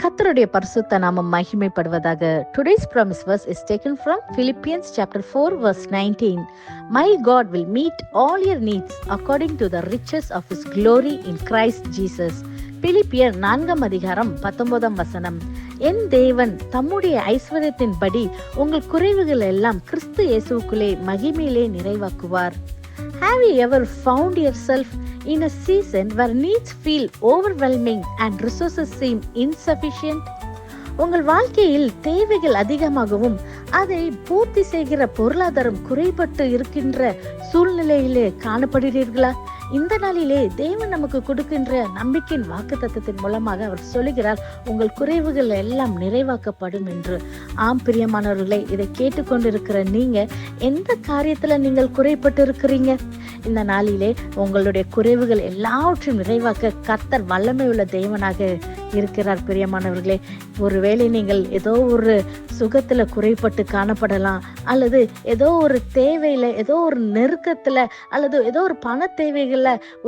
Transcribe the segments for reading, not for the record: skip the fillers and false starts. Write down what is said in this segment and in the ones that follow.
கர்த்தருடைய பரிசுத்த நாமம் மகிமைப்படுவதாக. Today's promise verse is taken from Philippians chapter 4 verse 19. My God will meet all your needs according to the riches of his glory in Christ Jesus. பிலிப்பியர் 4:19 என் தேவன் தம்முடைய ஐஸ்வர்யத்தின்படி உங்கள் குறைவுகள் எல்லாம் கிறிஸ்து இயேசுவுக்குள்ளே மகிமையிலே நிறைவாக்குவார். Have you ever found yourself in a season where needs feel overwhelming and resources seem insufficient? உங்கள் வாழ்க்கையில் தேவைகள் அதிகமாகவும் அதை பூர்த்தி செய்கிற பொருளாதாரம் குறைபட்டு இருக்கின்ற சூழ்நிலையிலே காணப்படுகிறீர்களா? இந்த நாளிலே தேவன் நமக்கு கொடுக்கின்ற நம்பிக்கையின் வாக்குத்தத்தத்தின் மூலமாக அவர் சொல்லுகிறார், உங்கள் குறைவுகள் எல்லாம் நிறைவாக்கப்படும் என்று. ஆம் பிரியமானவர்களே, இதை கேட்டுக்கொண்டிருக்கிற நீங்க எந்த காரியத்துல நீங்கள் குறைபட்டு இருக்கிறீங்க? இந்த நாளிலே உங்களுடைய குறைவுகள் எல்லாவற்றையும் நிறைவாக்க கர்த்தர் வல்லமை உள்ள தேவனாக இருக்கிறார். பிரியமானவர்களே, ஒருவேளை நீங்கள் ஏதோ ஒரு சுகத்துல குறைபட்டு காணப்படலாம், அல்லது ஏதோ ஒரு தேவையில, ஏதோ ஒரு நெருக்கத்துல, அல்லது ஏதோ ஒரு பண தேவைகள்ல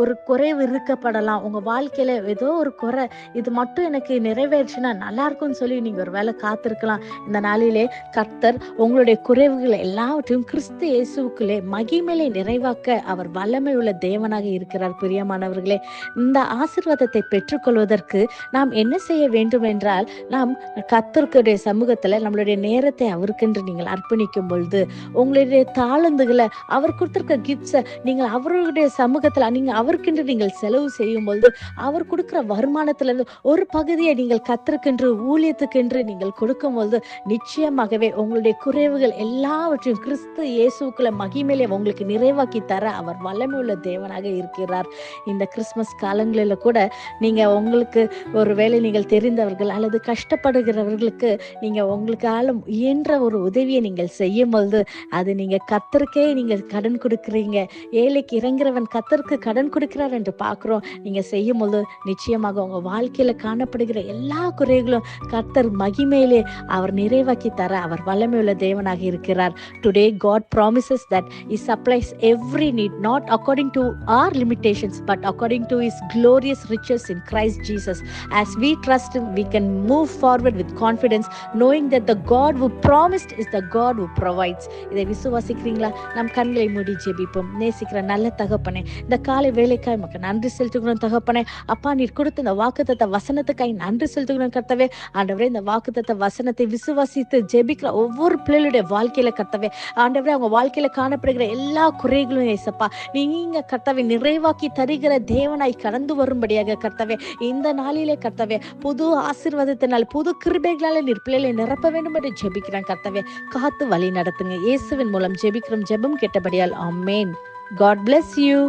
ஒரு குறைவு இருக்கப்படலாம். உங்க வாழ்க்கையில ஏதோ ஒரு குறை, இது மட்டும் எனக்கு நிறைவேற்றுனா நல்லா இருக்கும்னு சொல்லி நீங்க ஒரு வேளை காத்திருக்கலாம். இந்த நாளிலே கர்த்தர் உங்களுடைய குறைவுகள் எல்லாவற்றையும் கிறிஸ்து இயேசுவுக்குள்ளே மகிமையிலே நிறைவாக்க அவர் வல்லமை உள்ள தேவனாக இருக்கிறார். பிரியமானவர்களே, இந்த ஆசீர்வாதத்தை பெற்றுக்கொள்வதற்கு நாம் என்ன செய்ய வேண்டும் என்றால், நாம் கர்த்தருடைய சமூகத்துல நம்மளுடைய நேரத்தை அவருக்கென்று நீங்கள் அர்ப்பணிக்கும் பொழுது, உங்களுடைய தாளந்துகளை, அவர் கொடுத்திருக்க கிஃப்ட்ஸை நீங்கள் அவருடைய சமூகத்துல நீங்க அவருக்கென்று நீங்கள் செலவு செய்யும் பொழுது, அவர் கொடுக்கிற வருமானத்துல இருந்து ஒரு பகுதியை நீங்கள் கர்த்தருக்கென்று, ஊழியத்துக்கென்று நீங்கள் கொடுக்கும் பொழுது, நிச்சயமாகவே உங்களுடைய குறைவுகள் எல்லாவற்றையும் கிறிஸ்து இயேசுக்குள்ள மகிமையிலே உங்களுக்கு நிறைவாக்கி தர அவர் வல்லமை உள்ள தேவனாக இருக்கிறார். இந்த கிறிஸ்துமஸ் காலங்களில கூட நீங்க உங்களுக்கு ஒரு வேளை நீங்கள் தெரிந்தவர்கள் அல்லது கஷ்டப்படுகிறவர்களுக்கு நீங்க உங்களுக்கால இயன்ற ஒரு உதவியை நீங்கள் செய்யும் பொழுது, அது நீங்க கர்த்தருக்கே நீங்கள் கடன் கொடுக்கிறீங்க. ஏழைக்கு இறங்குறவன் கர்த்தருக்கு கடன் கொடுக்கிறார் என்று பார்க்கிறோம். நீங்க செய்யும் போது நிச்சயமாக உங்க வாழ்க்கையில காணப்படுகிற எல்லா குறைகளும் கர்த்தர் மகிமையிலே அவர் நிறைவாக்கி தர அவர் வல்லமையுள்ள தேவனாக இருக்கிறார். Today God promises that he supplies every need, not according to our limitations but according to his glorious riches in Christ Jesus. As we trust him, we can move forward with confidence, knowing that the God who promised is the God who provides. இதை விசுவாசிக்கிறீங்களா? நம் கண்களை மூடி ஜெபிப்போம். நேசிக்கிற நல்ல தகப்பனே, இந்த காலை வேலைக்காய் நமக்கு நன்றி செலுத்துகிறோம் தகப்பனே. அப்பா, நீர் கொடுத்த இந்த வாக்குத்தத்த வசனத்துக்காய் நன்றி செலுத்துகிறோம் கர்த்தாவே. ஆண்டவரே, இந்த வாக்குத்தத்த வசனத்தை விசுவாசித்து ஜெபிக்கிற ஒவ்வொரு பிள்ளைகளுடைய வாழ்க்கையில கர்த்தாவே, ஆண்டவரே, அவங்க வாழ்க்கையில காணப்படுகிற எல்லா குறைகளும் ஏசப்பா நீங்க கர்த்தாவே நிறைவாக்கி தருகிற தேவனாய் கடந்து வரும்படியாக கர்த்தாவே, இந்த நாளிலே கர்த்தாவே புது ஆசீர்வாதத்தினால், புது கிருபைகளால நீர் பிள்ளைகளை நிரப்ப வேண்டும் என்று ஜெபிக்கிறேன் கர்த்தாவே. காத்து வழி நடத்துங்க. இயேசுவின் மூலம் ஜெபிக்கிறோம், ஜெபம் கேட்டபடியால் ஆமென். God bless you.